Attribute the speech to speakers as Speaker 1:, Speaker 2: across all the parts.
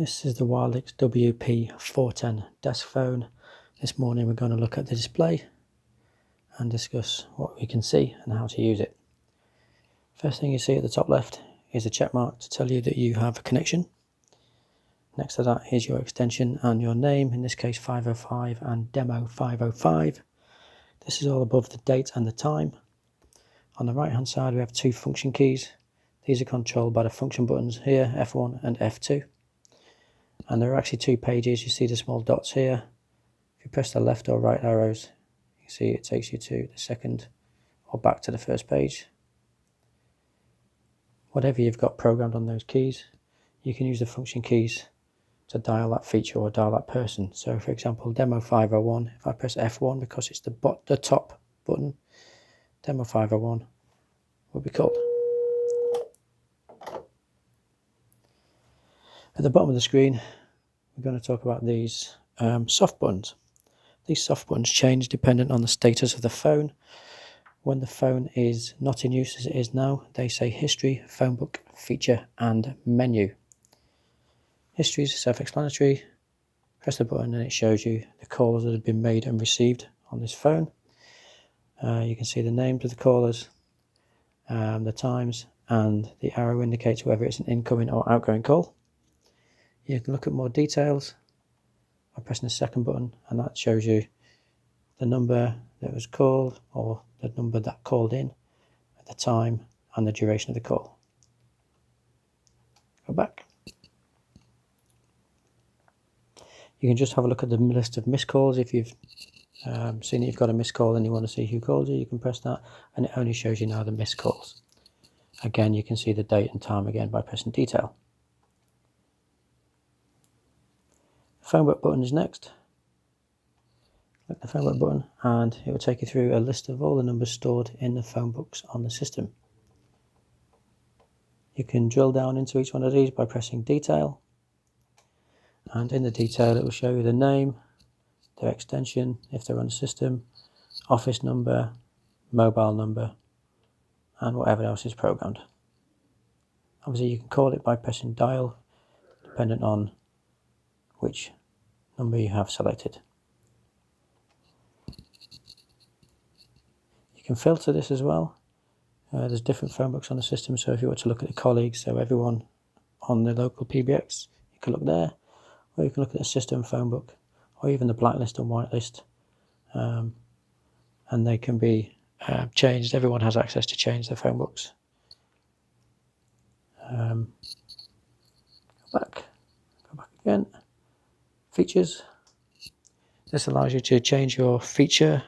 Speaker 1: This is the Wildix WP410 desk phone. This morning we're going to look at the display and discuss what we can see and how to use it. First thing you see at the top left is a check mark to tell you that you have a connection. Next to that is your extension and your name, in this case 505 and demo 505. This is all above the date and the time. On the right hand side we have two function keys. These are controlled by the function buttons here, F1 and F2. And there are actually two pages. You see the small dots here. If you press the left or right arrows, you see it takes you to the second or back to the first page. Whatever you've got programmed on those keys, you can use the function keys to dial that feature or dial that person. So for example, demo 501, if I press F1 because it's the top button, demo 501 will be called. At the bottom of the screen, we're going to talk about these soft buttons. These soft buttons change dependent on the status of the phone. When the phone is not in use as it is now, they say history, phone book, feature and menu. History is self-explanatory. Press the button and it shows you the calls that have been made and received on this phone. You can see the names of the callers, the times, and the arrow indicates whether it's an incoming or outgoing call. You can look at more details by pressing the second button, and that shows you the number that was called or the number that called in at the time and the duration of the call. Go back. You can just have a look at the list of missed calls. If you've seen that you've got a missed call and you want to see who called you, you can press that and it only shows you now the missed calls. Again, you can see the date and time again by pressing detail. The phone book button is next. Click the phone book button and it will take you through a list of all the numbers stored in the phone books on the system. You can drill down into each one of these by pressing detail, and in the detail it will show you the name, their extension if they're on the system, office number, mobile number and whatever else is programmed. Obviously you can call it by pressing dial dependent on which number you have selected. You can filter this as well. There's different phone books on the system, so if you were to look at the colleagues, so everyone on the local PBX, you can look there, or you can look at the system phone book, or even the blacklist and whitelist, and they can be changed. Everyone has access to change their phone books. Go back again. Features. This allows you to change your feature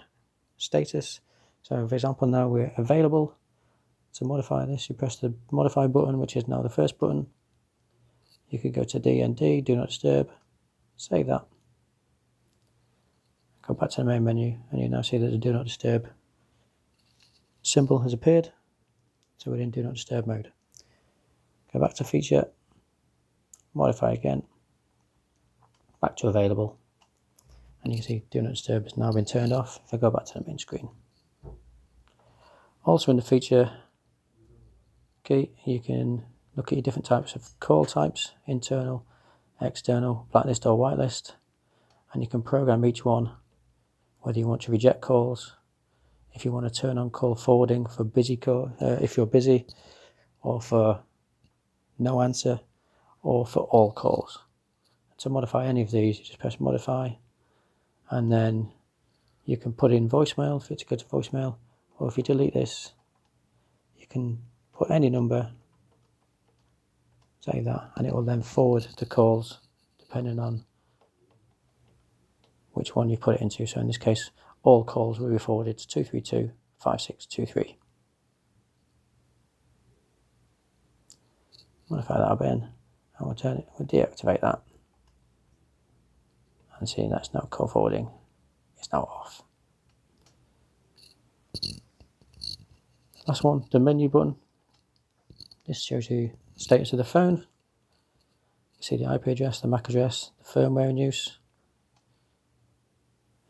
Speaker 1: status. So for example, now we're available. To modify this, you press the modify button, which is now the first button. You could go to DND, do not disturb, save that. Go back to the main menu and you now see that the do not disturb symbol has appeared. So we're in do not disturb mode. Go back to feature, modify again, back to available, and you can see do not disturb has now been turned off. If I go back to the main screen. Also in the feature key, you can look at your different types of call types, internal, external, blacklist or whitelist, and you can program each one, whether you want to reject calls, if you want to turn on call forwarding for busy call, if you're busy, or for no answer, or for all calls. To modify any of these, you just press modify, and then you can put in voicemail for it to go to voicemail, or if you delete this, you can put any number, say that, and it will then forward the calls depending on which one you put it into. So in this case, all calls will be forwarded to 232 5623. Modify that again, and we'll deactivate that. And see, that's now call forwarding. It's now off. Last one, the menu button. This shows you the status of the phone. You see the IP address, the MAC address, the firmware in use.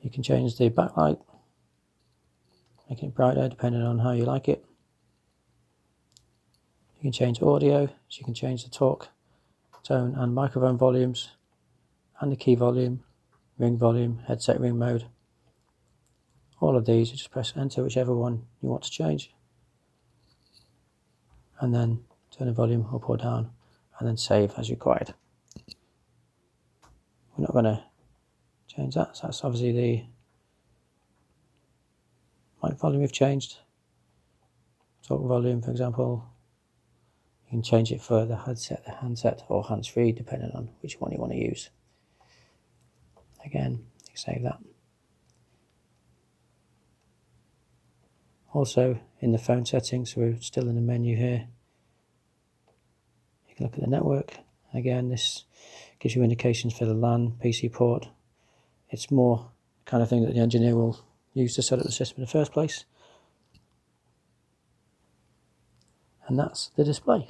Speaker 1: You can change the backlight, making it brighter depending on how you like it. You can change audio, so you can change the talk tone and microphone volumes, and the key volume, ring volume, headset ring mode. All of these, you just press enter whichever one you want to change, and then turn the volume up or down, and then save as required. We're not going to change that, so that's obviously the mic volume we've changed. Talk volume, for example, you can change it for the handset or hands-free, depending on which one you want to use. Again, you save that. Also, in the phone settings, we're still in the menu here. You can look at the network. Again, this gives you indications for the LAN, PC port. It's more the kind of thing that the engineer will use to set up the system in the first place. And that's the display.